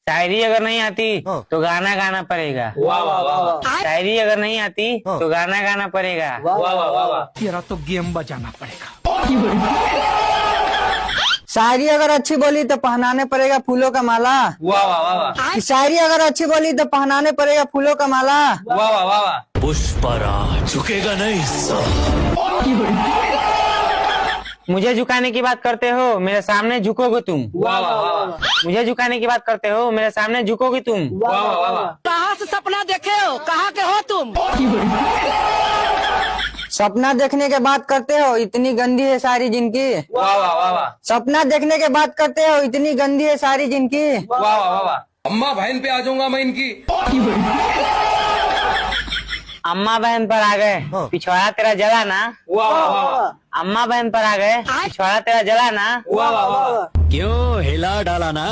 शायरी अगर नहीं आती तो गाना गाना पड़ेगा। वाह वाह वाह वाह शायरी अगर नहीं आती तो गाना गाना पड़ेगा। वाह वाह वाह वाह तेरा तो गेम बजाना पड़ेगा। शायरी अगर अच्छी बोली तो पहनाने पड़ेगा फूलों का माला। वाह वाह वाह वाह शायरी अगर अच्छी बोली तो पहनाने पड़ेगा फूलों का माला। वाह वाह वाह वाह पुष्पराज झुकेगा नहीं मुझे झुकाने की बात करते हो, मेरे सामने झुकोगे तुम। वाह वाह वाह वाह मुझे झुकाने की बात करते हो, मेरे सामने झुकोगी तुम। वाह वाह वाह वाह कहाँ से सपना देखे हो, कहाँ के हो तुम? सपना देखने के बात करते हो, इतनी गंदी है सारी जिनकी। वाह वाह वाह वाह सपना देखने के बात करते हो, इतनी गंदी है सारी जिनकी। वाह वाह वाह वाह अम्मा बहन पे आ जाऊंगा मैं इनकी। अम्मा बहन पर आ गए, पिछवाड़ा तेरा जला ना। वाह वाह वाह वाह अम्मा बहन पर आ गए, पिछवाड़ा तेरा जला ना। वाह वाह वाह क्यों हिला डाला ना।